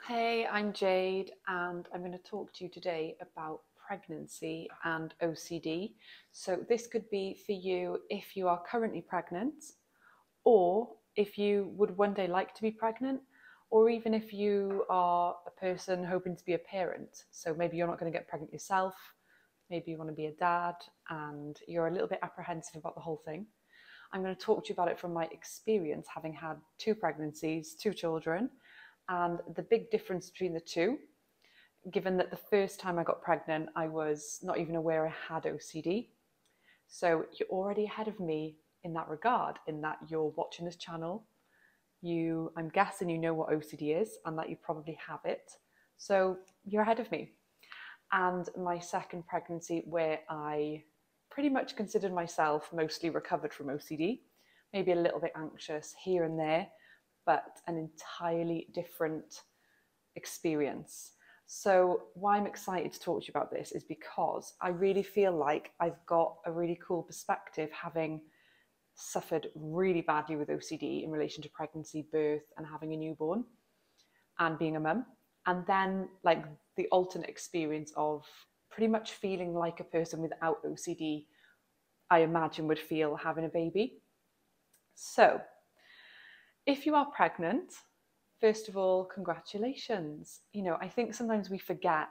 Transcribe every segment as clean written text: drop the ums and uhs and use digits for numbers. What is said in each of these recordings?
Hey, I'm Jade, and I'm going to talk to you today about pregnancy and OCD. So, this could be for you if you are currently pregnant, or if you would one day like to be pregnant, or even if you are a person hoping to be a parent. So, maybe you're not going to get pregnant yourself, maybe you want to be a dad, and you're a little bit apprehensive about the whole thing. I'm going to talk to you about it from my experience, having had two pregnancies, two children, and the big difference between the two, given that the first time I got pregnant, I was not even aware I had OCD. So you're already ahead of me in that regard, in that you're watching this channel. I'm guessing you know what OCD is and that you probably have it. So you're ahead of me. And my second pregnancy, where I pretty much considered myself mostly recovered from OCD, maybe a little bit anxious here and there, but an entirely different experience. So, why I'm excited to talk to you about this is because I really feel like I've got a really cool perspective, having suffered really badly with OCD in relation to pregnancy, birth, and having a newborn and being a mum. And then, like, the alternate experience of pretty much feeling like a person without OCD, I imagine, would feel having a baby. So, if you are pregnant, first of all, congratulations. I think sometimes we forget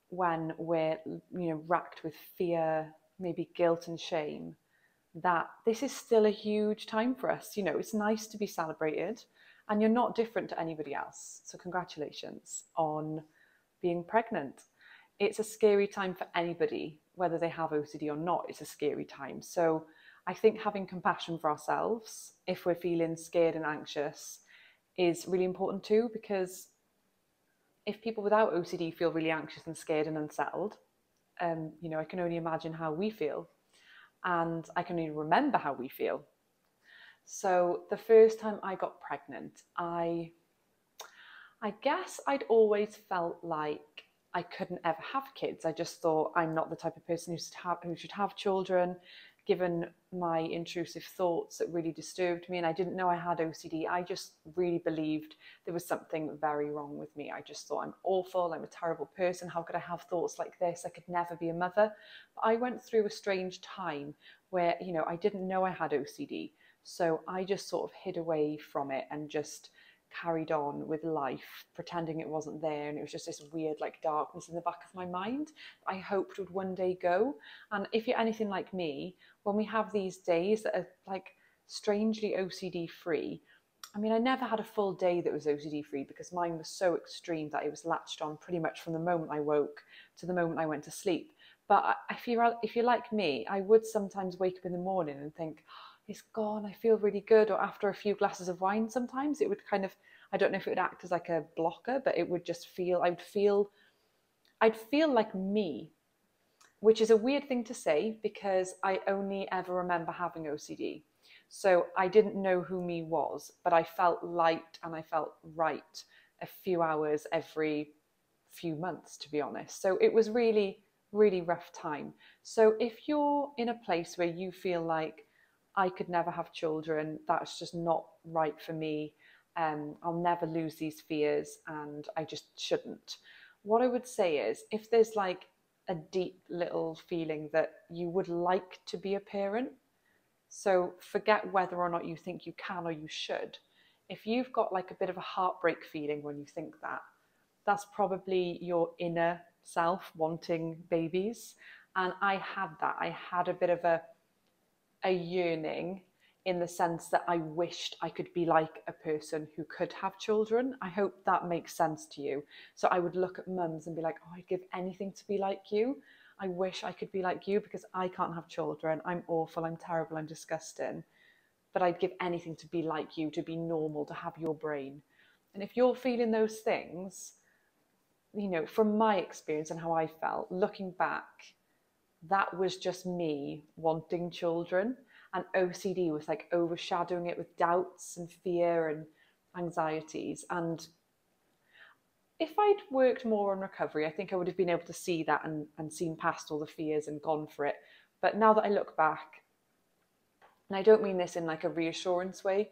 when we're, racked with fear, maybe guilt and shame, that this is still a huge time for us. It's nice to be celebrated, and you're not different to anybody else. So, congratulations on being pregnant. It's a scary time for anybody, whether they have OCD or not. It's a scary time. So, I think having compassion for ourselves, if we're feeling scared and anxious, is really important too, because if people without OCD feel really anxious and scared and unsettled, I can only imagine how we feel, and I can only remember how we feel. So the first time I got pregnant, I guess I'd always felt like I couldn't ever have kids. I just thought I'm not the type of person who should have children, given my intrusive thoughts that really disturbed me. And I didn't know I had OCD. I just really believed there was something very wrong with me. I just thought I'm awful. I'm a terrible person. How could I have thoughts like this? I could never be a mother. But I went through a strange time where, I didn't know I had OCD. So I just sort of hid away from it and just carried on with life, pretending it wasn't there. And it was just this weird, like, darkness in the back of my mind I hoped would one day go. And if you're anything like me, when we have these days that are like strangely OCD free, I mean, I never had a full day that was OCD free, because mine was so extreme that it was latched on pretty much from the moment I woke to the moment I went to sleep. But if you're like me, I would sometimes wake up in the morning and think, it's gone, I feel really good. Or after a few glasses of wine, sometimes it would kind of, I don't know if it would act as like a blocker, but it would just feel, I'd feel like me, which is a weird thing to say because I only ever remember having OCD. So I didn't know who me was, but I felt light and I felt right a few hours every few months, to be honest. So it was really, really rough time. So if you're in a place where you feel like I could never have children, that's just not right for me, I'll never lose these fears and I just shouldn't. What I would say is, if there's like a deep little feeling that you would like to be a parent, so forget whether or not you think you can or you should. If you've got like a bit of a heartbreak feeling when you think that, that's probably your inner self wanting babies. And I had that. I had a bit of a yearning, in the sense that I wished I could be like a person who could have children. I hope that makes sense to you. So I would look at mums and be like, oh, I'd give anything to be like you. I wish I could be like you, because I can't have children. I'm awful, I'm terrible, I'm disgusting. But I'd give anything to be like you, to be normal, to have your brain. And if you're feeling those things, from my experience and how I felt, looking back, that was just me wanting children, and OCD was like overshadowing it with doubts and fear and anxieties. And if I'd worked more on recovery, I think I would have been able to see that and seen past all the fears and gone for it. But now that I look back, and I don't mean this in like a reassurance way,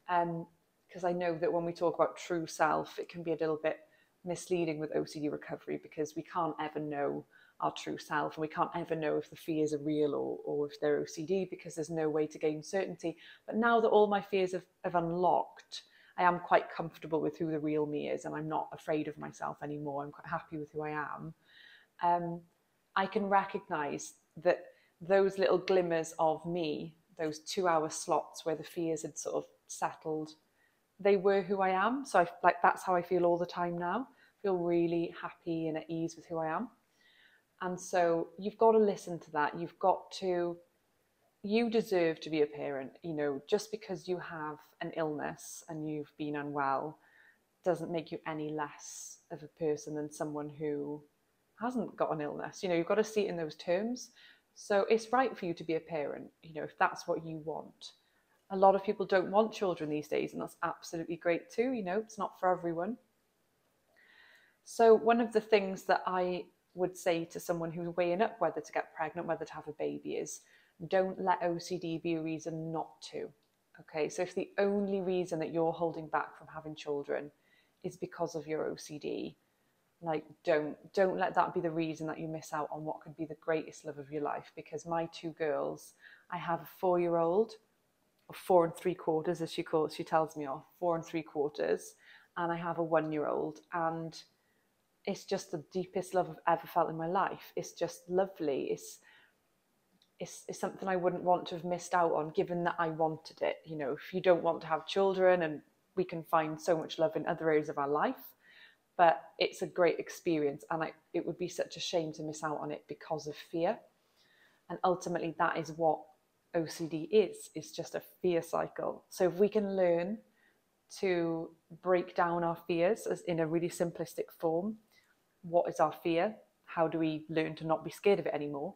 because I know that when we talk about true self, it can be a little bit misleading with OCD recovery, because we can't ever know our true self, and we can't ever know if the fears are real or if they're OCD, because there's no way to gain certainty. But now that all my fears have unlocked, I am quite comfortable with who the real me is, and I'm not afraid of myself anymore. I'm quite happy with who I am. I can recognize that those little glimmers of me, those 2-hour slots where the fears had sort of settled, they were who I am. So that's how I feel all the time now. I feel really happy and at ease with who I am. And so you've got to listen to that. You deserve to be a parent. Just because you have an illness and you've been unwell doesn't make you any less of a person than someone who hasn't got an illness. You've got to see it in those terms. So it's right for you to be a parent, if that's what you want. A lot of people don't want children these days, and that's absolutely great too. It's not for everyone. So one of the things that I would say to someone who's weighing up whether to get pregnant, whether to have a baby, is don't let OCD be a reason not to. Okay, so if the only reason that you're holding back from having children is because of your OCD, don't let that be the reason that you miss out on what could be the greatest love of your life. Because my 2 girls, I have a 4-year-old, or 4 3/4, as she tells me off, 4 3/4, and I have a 1-year-old, and it's just the deepest love I've ever felt in my life. It's just lovely. It's something I wouldn't want to have missed out on, given that I wanted it. If you don't want to have children, and we can find so much love in other areas of our life, but it's a great experience, and it would be such a shame to miss out on it because of fear. And ultimately, that is what OCD is. It's just a fear cycle. So if we can learn to break down our fears as in a really simplistic form, what is our fear? How do we learn to not be scared of it anymore?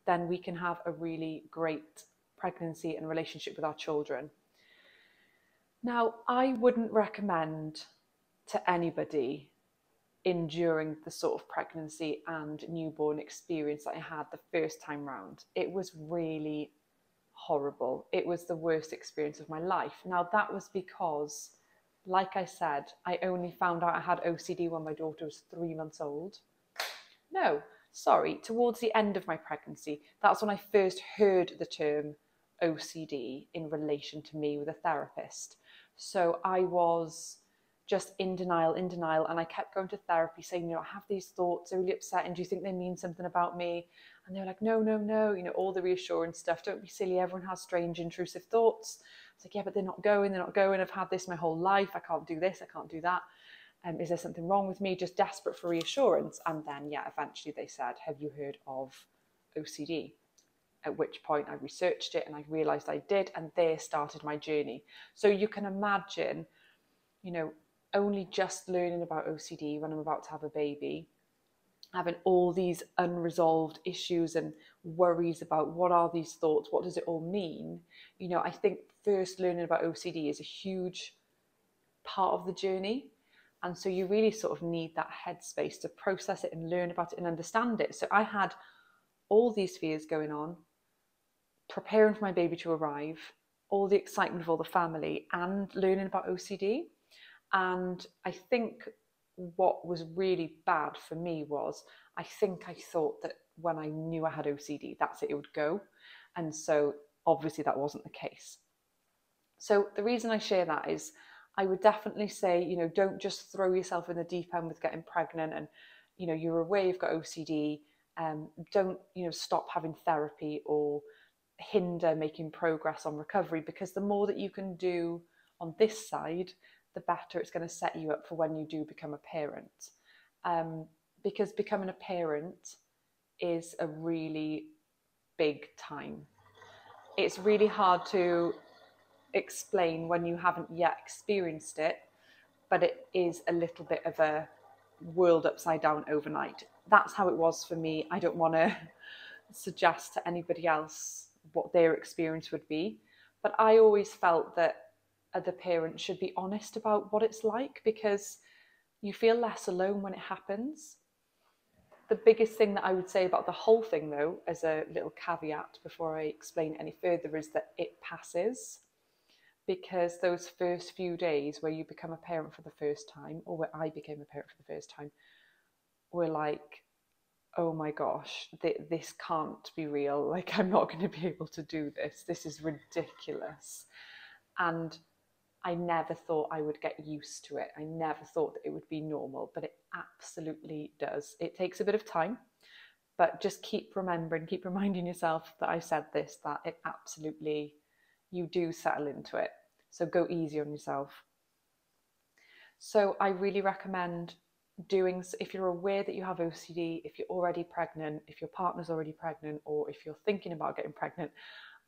Then we can have a really great pregnancy and relationship with our children. Now, I wouldn't recommend to anybody enduring the sort of pregnancy and newborn experience that I had the first time round. It was really horrible. It was the worst experience of my life. Now, that was because, like I said, I only found out I had OCD when my daughter was 3 months old. No, sorry, towards the end of my pregnancy. That's when I first heard the term OCD in relation to me with a therapist. So I was just in denial, and I kept going to therapy saying, I have these thoughts, they're really upsetting, do you think they mean something about me? And they were like, no, all the reassurance stuff, don't be silly, everyone has strange intrusive thoughts. It's like, yeah, but they're not going, I've had this my whole life, I can't do this, I can't do that. Is there something wrong with me? Just desperate for reassurance. And then, eventually they said, have you heard of OCD? At which point I researched it and I realised I did, and there started my journey. So you can imagine, only just learning about OCD when I'm about to have a baby, having all these unresolved issues and worries about what are these thoughts, what does it all mean? I think first learning about OCD is a huge part of the journey. And so you really sort of need that headspace to process it and learn about it and understand it. So I had all these fears going on, preparing for my baby to arrive, all the excitement of all the family, and learning about OCD. And I think what was really bad for me was I thought that when I knew I had OCD, that's it would go. And so obviously that wasn't the case. So the reason I share that is I would definitely say, don't just throw yourself in the deep end with getting pregnant and, you're aware you've got OCD. Don't, stop having therapy or hinder making progress on recovery, because the more that you can do on this side, the better it's going to set you up for when you do become a parent. Because becoming a parent is a really big time. It's really hard to explain when you haven't yet experienced it, but it is a little bit of a world upside down overnight. That's how it was for me. I don't want to suggest to anybody else what their experience would be, but I always felt that other parents should be honest about what it's like, because you feel less alone when it happens. The biggest thing that I would say about the whole thing, though, as a little caveat before I explain any further, is that it passes. because those first few days where you become a parent for the first time, or where I became a parent for the first time, were like, oh my gosh, this can't be real. Like, I'm not going to be able to do this. This is ridiculous. And I never thought I would get used to it. I never thought that it would be normal, but it absolutely does. It takes a bit of time, but just keep reminding yourself that I said this, that it absolutely, you do settle into it. So go easy on yourself. So I really recommend doing, if you're aware that you have OCD, if you're already pregnant, if your partner's already pregnant, or if you're thinking about getting pregnant,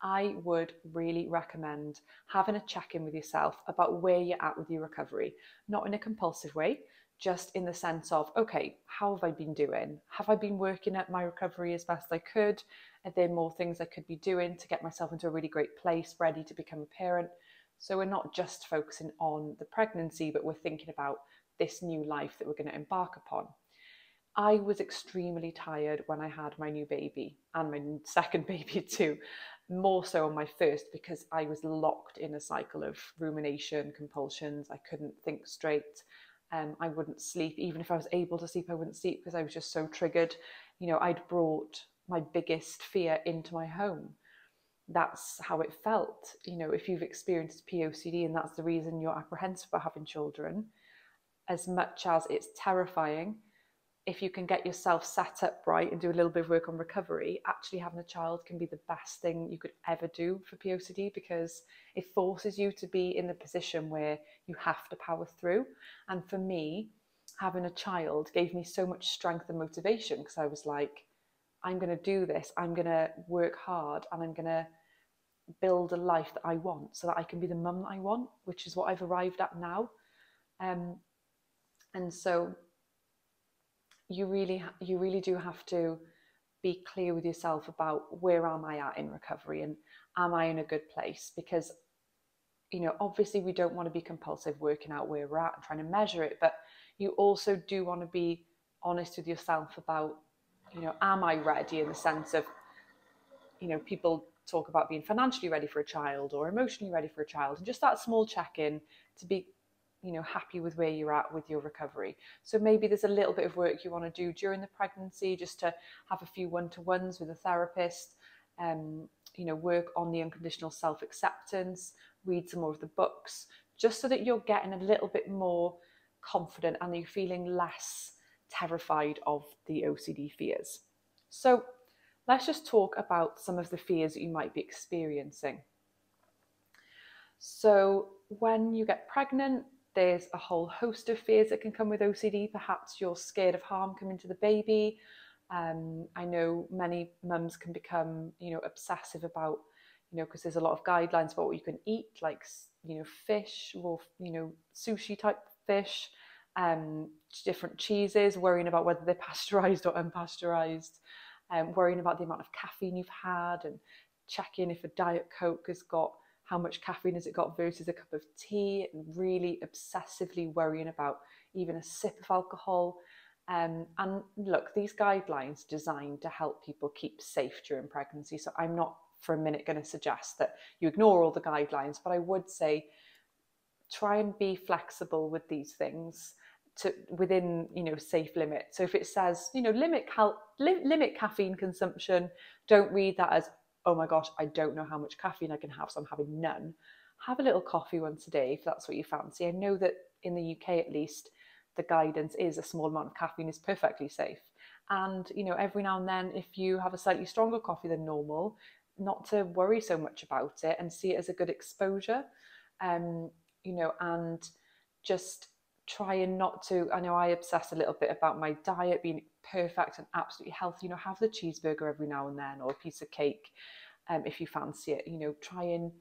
I would really recommend having a check-in with yourself about where you're at with your recovery. Not in a compulsive way, just in the sense of, okay, how have I been doing? Have I been working at my recovery as best I could? Are there more things I could be doing to get myself into a really great place, ready to become a parent? So we're not just focusing on the pregnancy, but we're thinking about this new life that we're going to embark upon. I was extremely tired when I had my new baby, and my second baby too, more so on my first, because I was locked in a cycle of rumination, compulsions. I couldn't think straight. I wouldn't sleep. Even if I was able to sleep, I wouldn't sleep because I was just so triggered. You know, I'd brought my biggest fear into my home. That's how it felt. You know, if you've experienced POCD and that's the reason you're apprehensive about having children, as much as it's terrifying, if you can get yourself set up right and do a little bit of work on recovery, actually having a child can be the best thing you could ever do for POCD, because it forces you to be in the position where you have to power through. And for me, having a child gave me so much strength and motivation, because I was like, I'm going to do this, I'm going to work hard, and I'm going to build a life that I want so that I can be the mum that I want, which is what I've arrived at now. And so you really do have to be clear with yourself about, where am I at in recovery, and am I in a good place? Because, you know, obviously we don't want to be compulsive working out where we're at and trying to measure it, but you also do want to be honest with yourself about, you know, am I ready, in the sense of, you know, people talk about being financially ready for a child or emotionally ready for a child, and just that small check-in to be, you know, happy with where you're at with your recovery. So maybe there's a little bit of work you want to do during the pregnancy, just to have a few one-to-ones with a therapist, you know, work on the unconditional self-acceptance, read some more of the books, just so that you're getting a little bit more confident and you're feeling less terrified of the OCD fears. So let's just talk about some of the fears that you might be experiencing. So when you get pregnant, there's a whole host of fears that can come with OCD. Perhaps you're scared of harm coming to the baby. I know many mums can become, you know, obsessive about, you know, because there's a lot of guidelines about what you can eat, like, you know, fish, or, you know, sushi type fish, different cheeses, worrying about whether they're pasteurized or unpasteurized, worrying about the amount of caffeine you've had, and checking if a Diet Coke has got, how much caffeine has it got versus a cup of tea, and really obsessively worrying about even a sip of alcohol. And look, these guidelines are designed to help people keep safe during pregnancy. So I'm not for a minute going to suggest that you ignore all the guidelines, but I would say try and be flexible with these things to within, you know, safe limits. So if it says, you know, limit caffeine consumption, don't read that as, oh my gosh, I don't know how much caffeine I can have, so I'm having none. Have a little coffee once a day if that's what you fancy. I know that in the UK at least, the guidance is a small amount of caffeine is perfectly safe. And, you know, every now and then, if you have a slightly stronger coffee than normal, not to worry so much about it and see it as a good exposure. You know, and just trying not to, I know I obsess a little bit about my diet being perfect and absolutely healthy. You know, have the cheeseburger every now and then, or a piece of cake, if you fancy it. You know, trying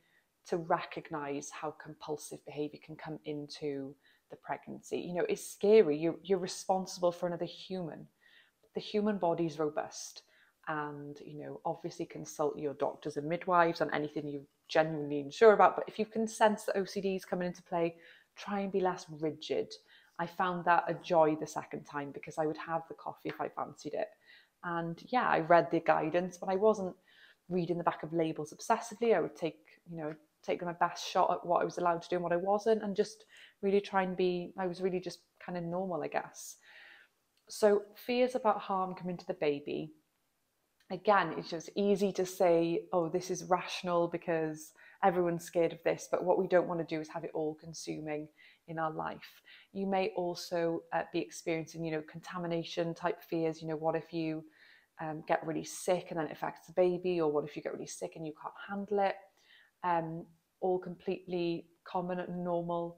to recognize how compulsive behavior can come into the pregnancy. You know, it's scary. You're responsible for another human. The human body is robust, and, you know, obviously consult your doctors and midwives on anything you're genuinely unsure about. But if you can sense that OCD is coming into play, try and be less rigid. I found that a joy the second time, because I would have the coffee if I fancied it. And yeah, I read the guidance, but I wasn't reading the back of labels obsessively. I would take, you know, take my best shot at what I was allowed to do and what I wasn't, and just really try and be, I was really just kind of normal, I guess. So fears about harm coming to the baby. Again, it's just easy to say, oh, this is rational because everyone's scared of this, but what we don't want to do is have it all consuming in our life. You may also be experiencing, contamination type fears. What if you get really sick and then it affects the baby, or what if you get really sick and you can't handle it? All completely common and normal.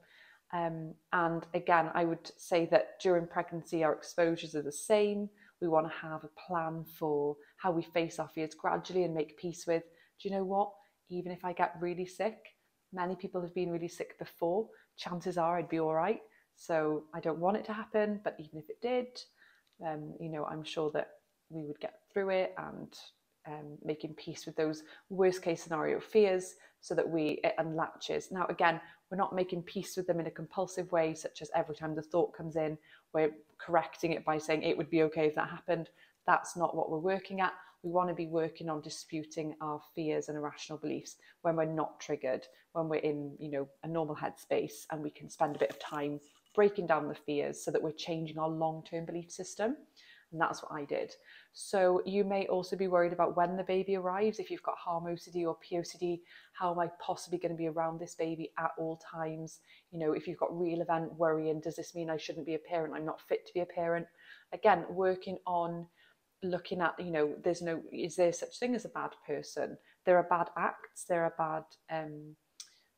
And again, I would say that during pregnancy, our exposures are the same. We want to have a plan for how we face our fears gradually and make peace with, do you know what? Even if I get really sick, many people have been really sick before. Chances are I'd be all right. So I don't want it to happen, but even if it did, I'm sure that we would get through it, and making peace with those worst case scenario fears so that it unlatches. Now, again, we're not making peace with them in a compulsive way, such as every time the thought comes in, we're correcting it by saying it would be okay if that happened. That's not what we're working at. We want to be working on disputing our fears and irrational beliefs when we're not triggered, when we're in, a normal headspace, and we can spend a bit of time breaking down the fears so that we're changing our long-term belief system. And that's what I did. So you may also be worried about when the baby arrives. If you've got harm OCD or POCD, how am I possibly going to be around this baby at all times? If you've got real event worrying, does this mean I shouldn't be a parent? I'm not fit to be a parent. Again, working on looking at, is there such thing as a bad person? There are bad acts, there are bad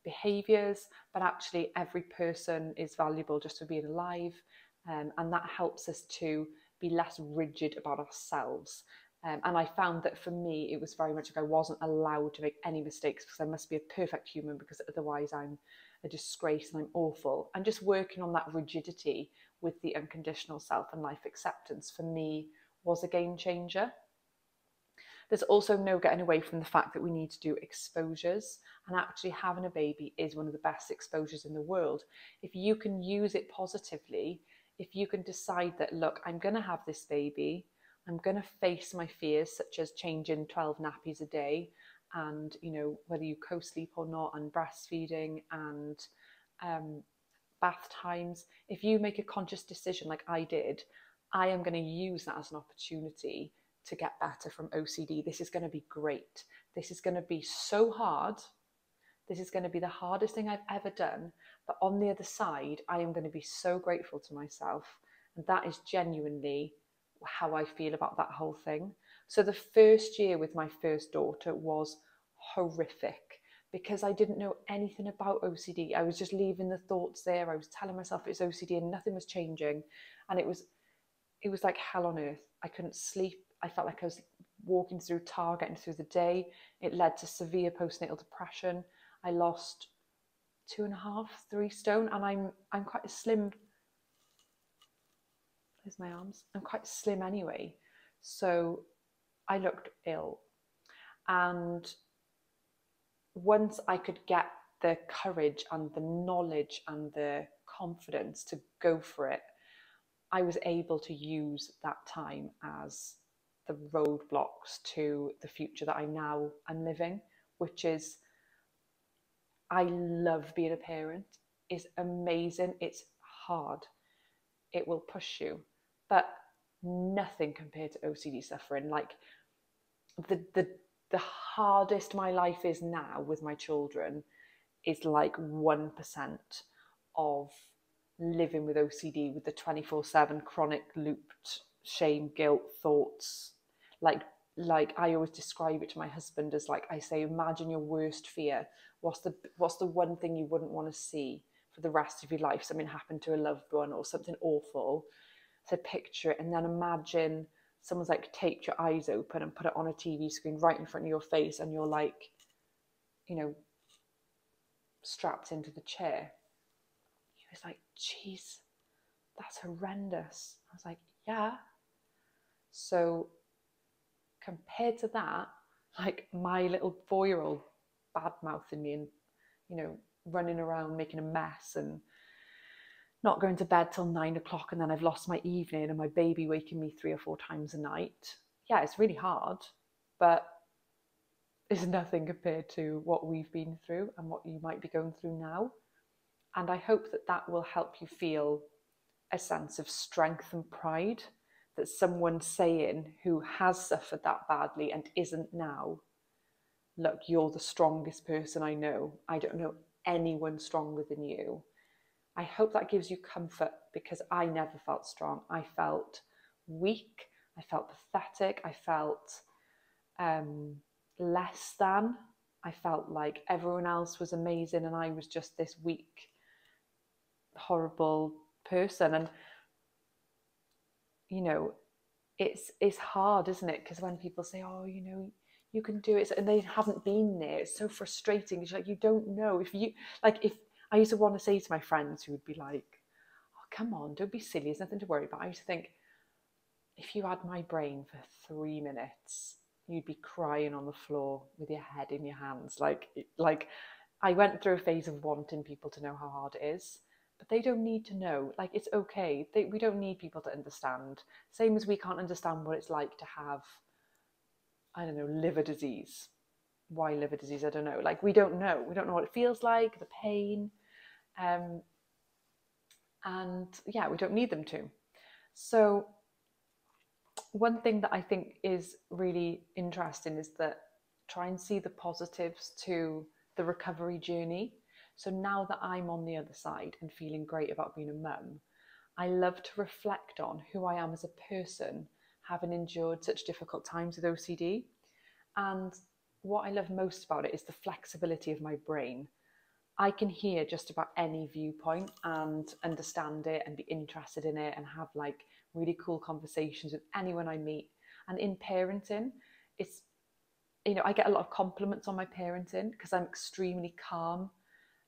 behaviours, but actually every person is valuable just for being alive. And that helps us to be less rigid about ourselves. And I found that for me, it was very much like I wasn't allowed to make any mistakes because I must be a perfect human, because otherwise I'm a disgrace and I'm awful. And just working on that rigidity with the unconditional self and life acceptance for me was a game changer. There's also no getting away from the fact that we need to do exposures, and actually having a baby is one of the best exposures in the world. If you can use it positively, if you can decide that, look, I'm going to have this baby, I'm going to face my fears, such as changing 12 nappies a day, and whether you co-sleep or not, and breastfeeding, and bath times. If you make a conscious decision like I did, I am going to use that as an opportunity to get better from OCD. This is going to be great. This is going to be so hard. This is going to be the hardest thing I've ever done. But on the other side, I am going to be so grateful to myself. And that is genuinely how I feel about that whole thing. So the first year with my first daughter was horrific because I didn't know anything about OCD. I was just leaving the thoughts there. I was telling myself it was OCD and nothing was changing. And it was like hell on earth. I couldn't sleep. I felt like I was walking through tar, getting through the day. It led to severe postnatal depression. I lost 2.5, 3 stone, and I'm quite slim. There's my arms. I'm quite slim anyway. So I looked ill. And once I could get the courage and the knowledge and the confidence to go for it, I was able to use that time as the roadblocks to the future that I'm living, which is, I love being a parent. It's amazing. It's hard. It will push you, but nothing compared to OCD suffering. Like the hardest my life is now with my children is like 1% of living with OCD, with the 24/7 chronic looped shame, guilt, thoughts. Like I always describe it to my husband as, like, I say, imagine your worst fear. What's the one thing you wouldn't want to see for the rest of your life? Something happened to a loved one or something awful. So picture it, and then imagine someone's like taped your eyes open and put it on a TV screen right in front of your face, and you're like, strapped into the chair. He was like, geez, that's horrendous. I was like, yeah. So compared to that, like my little 4-year-old bad-mouthing me and, running around making a mess and not going to bed till 9 o'clock, and then I've lost my evening and my baby waking me 3 or 4 times a night. Yeah, it's really hard, but is nothing compared to what we've been through and what you might be going through now. And I hope that that will help you feel a sense of strength and pride, that someone saying who has suffered that badly and isn't now, look, you're the strongest person I know. I don't know anyone stronger than you. I hope that gives you comfort, because I never felt strong. I felt weak. I felt pathetic. I felt less than. I felt like everyone else was amazing and I was just this weak, horrible person. And you know, it's hard, isn't it? Because when people say, oh, you know, you can do it, and they haven't been there, it's so frustrating. It's like, you don't know. If I used to want to say to my friends who would be like, oh, come on, don't be silly, there's nothing to worry about. I used to think, if you had my brain for 3 minutes, you'd be crying on the floor with your head in your hands. Like I went through a phase of wanting people to know how hard it is, but they don't need to know. Like, it's okay. We don't need people to understand. Same as we can't understand what it's like to have, I don't know, liver disease. Why liver disease? I don't know. Like, we don't know. We don't know what it feels like, the pain. And yeah, we don't need them to. So one thing that I think is really interesting is that try and see the positives to the recovery journey. So now that I'm on the other side and feeling great about being a mum, I love to reflect on who I am as a person, having endured such difficult times with OCD. And what I love most about it is the flexibility of my brain. I can hear just about any viewpoint and understand it and be interested in it and have like really cool conversations with anyone I meet. And in parenting, it's, you know, I get a lot of compliments on my parenting because I'm extremely calm.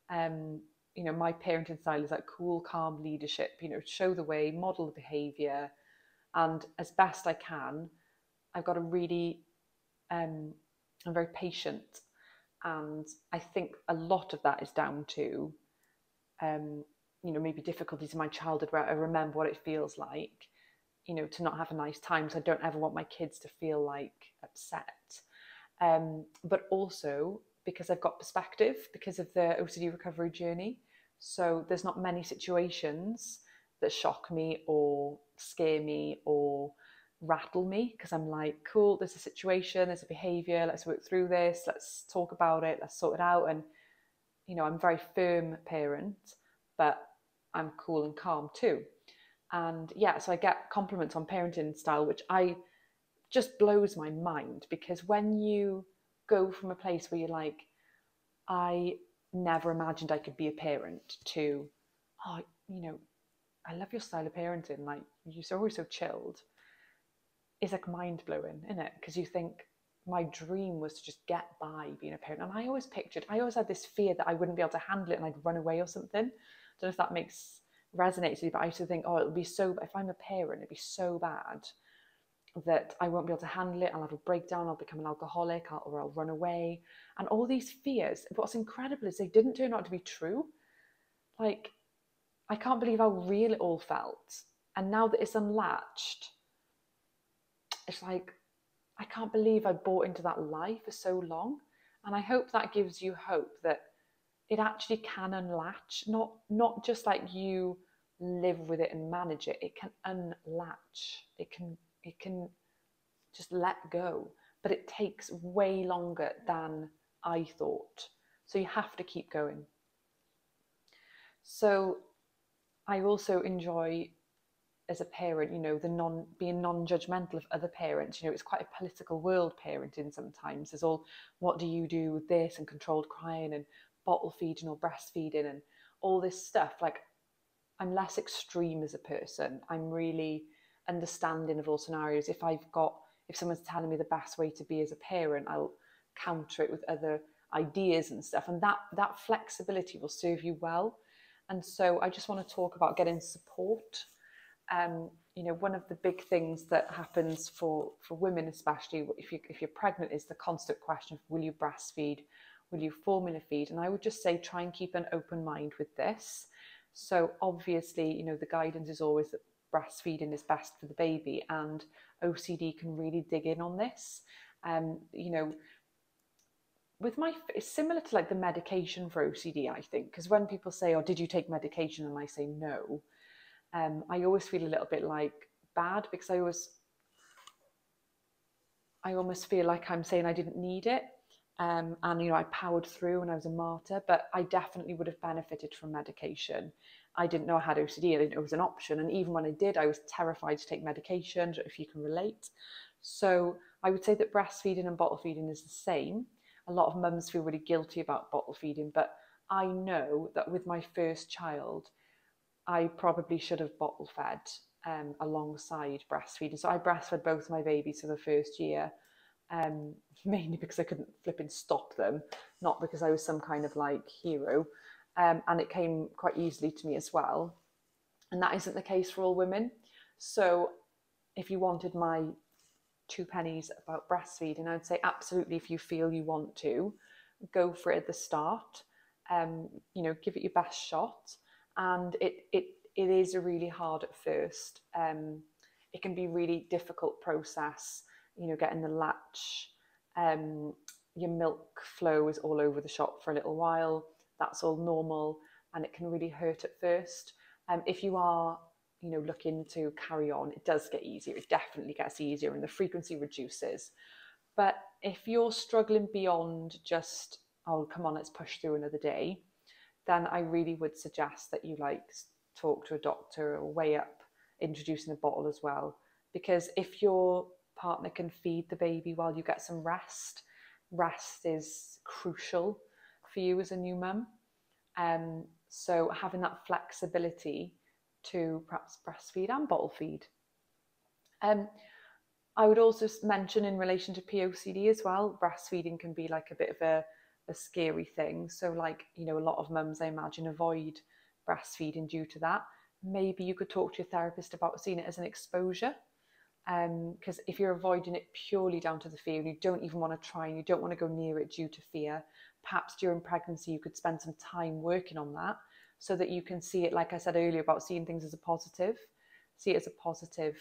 You know, my parenting style is like cool, calm leadership, you know, show the way, model the behavior. And as best I can, I've got a really, I'm very patient. And I think a lot of that is down to, you know, maybe difficulties in my childhood where I remember what it feels like, you know, to not have a nice time. So I don't ever want my kids to feel like upset. But also because I've got perspective because of the OCD recovery journey. So there's not many situations that shock me or scare me or rattle me, because I'm like, cool, there's a situation, there's a behavior, let's work through this, let's talk about it, let's sort it out. And, you know, I'm a very firm parent, but I'm cool and calm too. And yeah, so I get compliments on parenting style, which I just blows my mind, because when you go from a place where you're like, I never imagined I could be a parent, to, oh, you know, I love your style of parenting, like you're always so chilled, is like mind blowing, isn't it? Because you think, my dream was to just get by being a parent. And I always had this fear that I wouldn't be able to handle it and I'd run away or something. I don't know if that resonates with you, but I used to think, oh, it'll be so, if I'm a parent, it'd be so bad that I won't be able to handle it. I'll have a breakdown, I'll become an alcoholic, or I'll run away. And all these fears, what's incredible is they didn't turn out to be true. Like, I can't believe how real it all felt. And now that it's unlatched, it's like, I can't believe I bought into that lie for so long. And I hope that gives you hope that it actually can unlatch, not just like you live with it and manage it. It can unlatch. It can just let go. But it takes way longer than I thought. So you have to keep going. So I also enjoy, as a parent, you know, being non-judgmental of other parents. You know, it's quite a political world, parenting sometimes. There's all, what do you do with this, and controlled crying and bottle feeding or breastfeeding and all this stuff. Like, I'm less extreme as a person. I'm really understanding of all scenarios. If someone's telling me the best way to be as a parent, I'll counter it with other ideas and stuff. And that flexibility will serve you well. And so I just want to talk about getting support. You know, one of the big things that happens for women, especially if you're pregnant, is the constant question of, will you breastfeed? Will you formula feed? And I would just say, try and keep an open mind with this. So obviously, you know, the guidance is always that breastfeeding is best for the baby, and OCD can really dig in on this. You know, it's similar to like the medication for OCD, I think, because when people say, "Oh, did you take medication?" and I say no, I always feel a little bit like bad, because I almost feel like I'm saying I didn't need it. And, I powered through and I was a martyr, but I definitely would have benefited from medication. I didn't know I had OCD. I didn't know it was an option. And even when I did, I was terrified to take medication, if you can relate. So I would say that breastfeeding and bottle feeding is the same. A lot of mums feel really guilty about bottle feeding, but I know that with my first child, I probably should have bottle fed alongside breastfeeding. So I breastfed both my babies for the first year, mainly because I couldn't flipping stop them, not because I was some kind of like hero. And it came quite easily to me as well. And that isn't the case for all women. So if you wanted my two pennies about breastfeeding, I'd say absolutely, if you feel you want to, go for it at the start. Give it your best shot. And it is a really hard at first. It can be a really difficult process, getting the latch. Your milk flow is all over the shop for a little while. That's all normal, and it can really hurt at first. If you are, looking to carry on, it does get easier. It definitely gets easier, and the frequency reduces. But if you're struggling beyond just, oh, come on, let's push through another day, then I really would suggest that you talk to a doctor or weigh up introducing a bottle as well. Because if your partner can feed the baby while you get some rest is crucial for you as a new mum. So having that flexibility to perhaps breastfeed and bottle feed. I would also mention in relation to POCD as well, breastfeeding can be like a bit of a scary thing. So a lot of mums, I imagine, avoid breastfeeding due to that. Maybe you could talk to your therapist about seeing it as an exposure. Because if you're avoiding it purely down to the fear, and you don't even want to try and you don't want to go near it due to fear, perhaps during pregnancy you could spend some time working on that so that you can see it, like I said earlier, about seeing things as a positive. See it as a positive,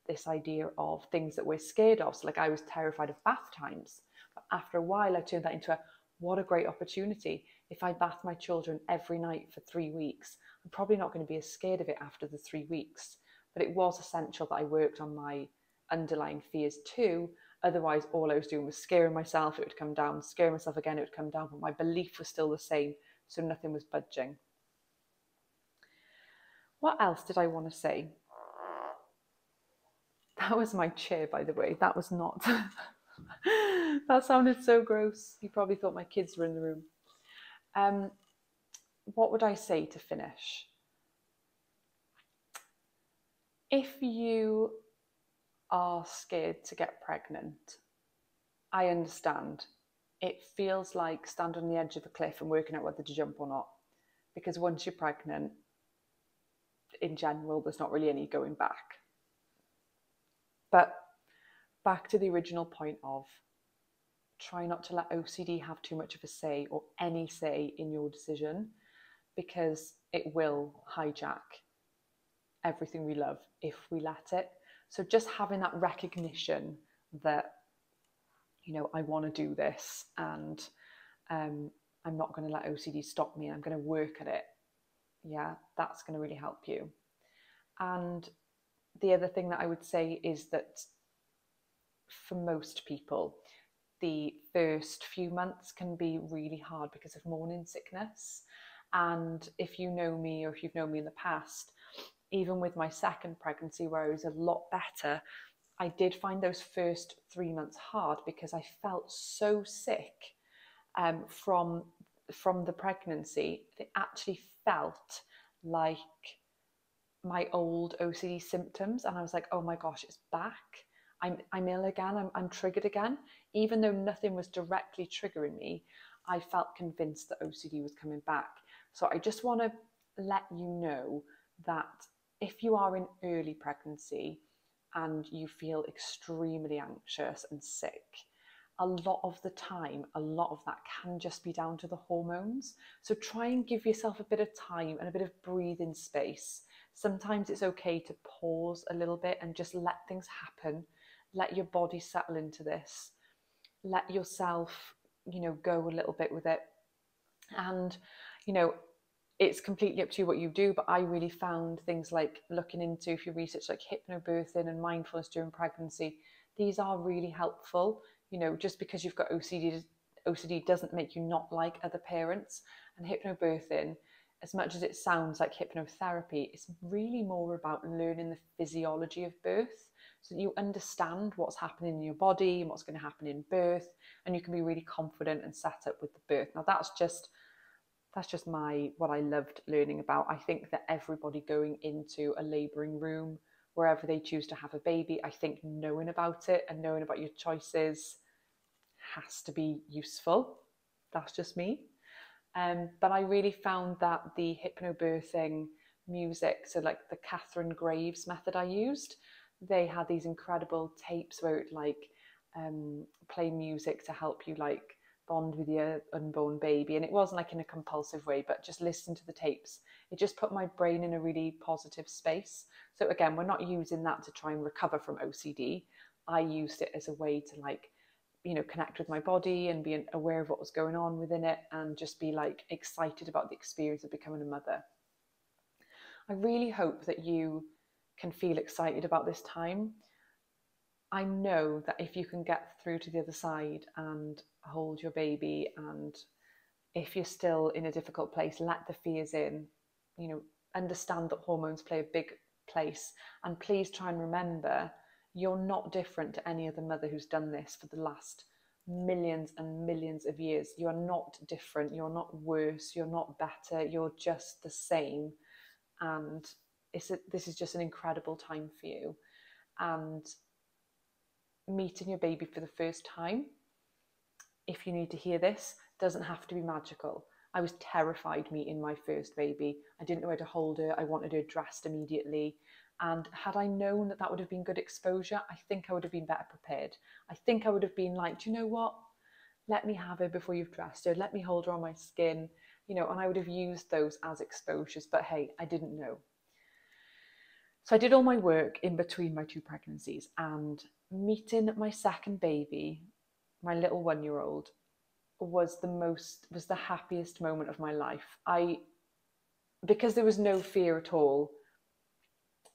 this idea of things that we're scared of. So I was terrified of bath times, but after a while I turned that into what a great opportunity. If I bath my children every night for 3 weeks, I'm probably not going to be as scared of it after the 3 weeks. But it was essential that I worked on my underlying fears too. Otherwise, all I was doing was scaring myself, it would come down, scaring myself again, it would come down, but my belief was still the same, so nothing was budging. What else did I want to say? That was my chair, by the way. That was not... That sounded so gross. You probably thought my kids were in the room. What would I say to finish? If you are scared to get pregnant, I understand. It feels like standing on the edge of a cliff and working out whether to jump or not. Because once you're pregnant, in general, there's not really any going back. But back to the original point of try not to let OCD have too much of a say or any say in your decision, because it will hijack everything we love if we let it. So just having that recognition that, I want to do this, and I'm not going to let OCD stop me, and I'm going to work at it. Yeah, that's going to really help you. And the other thing that I would say is that for most people, the first few months can be really hard because of morning sickness. And if you know me, or if you've known me in the past, even with my second pregnancy where I was a lot better, I did find those first 3 months hard because I felt so sick from the pregnancy. It actually felt like my old OCD symptoms, and I was like, oh my gosh, it's back. I'm ill again. I'm triggered again. Even though nothing was directly triggering me, I felt convinced that OCD was coming back. So I just want to let you know that if you are in early pregnancy and you feel extremely anxious and sick, a lot of the time, a lot of that can just be down to the hormones. So try and give yourself a bit of time and a bit of breathing space. Sometimes it's okay to pause a little bit and just let things happen. Let your body settle into this. Let yourself, go a little bit with it. And, it's completely up to you what you do, but I really found things like looking into, if you research like hypnobirthing and mindfulness during pregnancy, these are really helpful. Just because you've got OCD doesn't make you not like other parents. And hypnobirthing, as much as it sounds like hypnotherapy, it's really more about learning the physiology of birth, so that you understand what's happening in your body and what's going to happen in birth, and you can be really confident and set up with the birth. Now that's just what I loved learning about. I think that everybody going into a labouring room, wherever they choose to have a baby, I think knowing about it and knowing about your choices has to be useful. That's just me. But I really found that the hypnobirthing music, so like the Catherine Graves method I used, they had these incredible tapes where it play music to help you bond with your unborn baby. And it wasn't like in a compulsive way, but just listen to the tapes. It just put my brain in a really positive space. So again, we're not using that to try and recover from OCD. I used it as a way to connect with my body and be aware of what was going on within it, and just be excited about the experience of becoming a mother. I really hope that you can feel excited about this time. I know that if you can get through to the other side and hold your baby, and if you're still in a difficult place, let the fears in, understand that hormones play a big place, and please try and remember you're not different to any other mother who's done this for the last millions and millions of years. You are not different, you're not worse, you're not better, you're just the same. And this is just an incredible time for you. And meeting your baby for the first time, if you need to hear this, doesn't have to be magical. I was terrified meeting my first baby. I didn't know where to hold her. I wanted her dressed immediately. And had I known that would have been good exposure, I think I would have been better prepared. I think I would have been like, do you know what? Let me have her before you've dressed her. Let me hold her on my skin, and I would have used those as exposures. But hey, I didn't know. So I did all my work in between my two pregnancies, and meeting my second baby, my little 1-year-old, was the happiest moment of my life. Because there was no fear at all,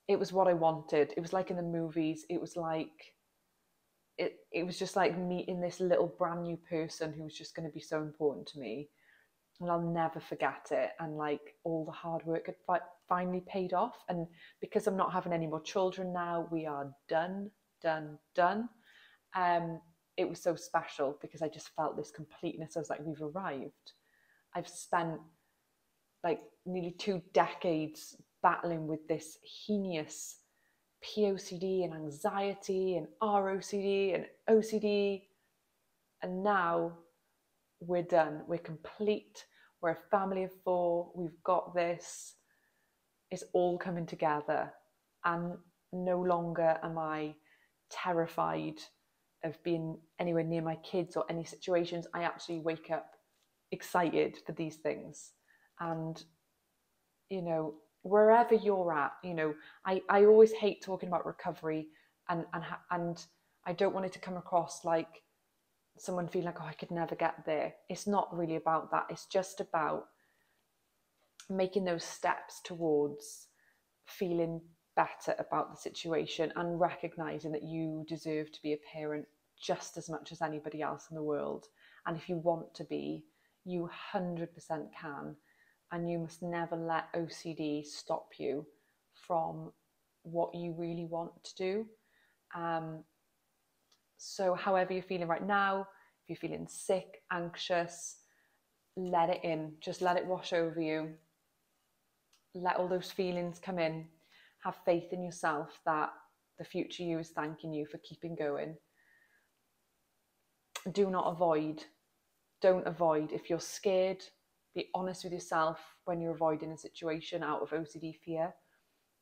it was what I wanted. It was like in the movies. It was like it was just like meeting this little brand new person who was just going to be so important to me, and I'll never forget it. And all the hard work had finally paid off. And because I'm not having any more children now, we are done. It was so special because I just felt this completeness. I was like, we've arrived. I've spent nearly 2 decades battling with this heinous POCD and anxiety and ROCD and OCD. And now we're done. We're complete. We're a family of 4. We've got this. It's all coming together. And no longer am I terrified of being anywhere near my kids or any situations. I actually wake up excited for these things. And, wherever you're at, I always hate talking about recovery, and I don't want it to come across like someone feeling like, oh, I could never get there. It's not really about that. It's just about making those steps towards feeling better about the situation and recognizing that you deserve to be a parent just as much as anybody else in the world. And if you want to be, you 100% can. And you must never let OCD stop you from what you really want to do. So however you're feeling right now, if you're feeling sick, anxious, let it in. Just let it wash over you. Let all those feelings come in. Have faith in yourself that the future you is thanking you for keeping going. Do not avoid. Don't avoid. If you're scared, be honest with yourself when you're avoiding a situation out of OCD fear.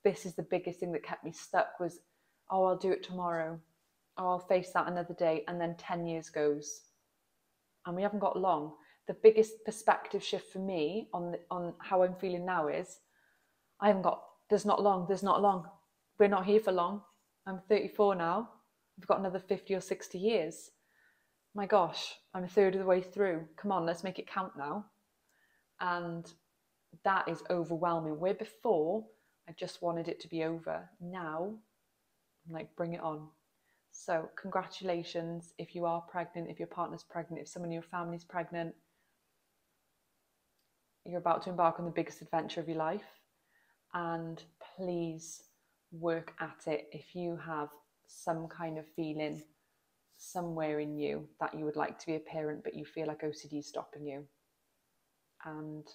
This is the biggest thing that kept me stuck was, oh, I'll do it tomorrow. Oh, I'll face that another day. And then 10 years goes. And we haven't got long. The biggest perspective shift for me on how I'm feeling now is, there's not long. We're not here for long. I'm 34 now. We've got another 50 or 60 years. my gosh, I'm a third of the way through. Come on, let's make it count now. And that is overwhelming. Where before I just wanted it to be over, now I'm like, bring it on. So congratulations if you are pregnant, if your partner's pregnant, if someone in your family's pregnant. You're about to embark on the biggest adventure of your life. And please work at it. If you have some kind of feeling somewhere in you that you would like to be a parent, but you feel like OCD is stopping you. And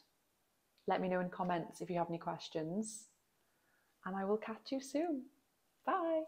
let me know in comments if you have any questions. And I will catch you soon. Bye.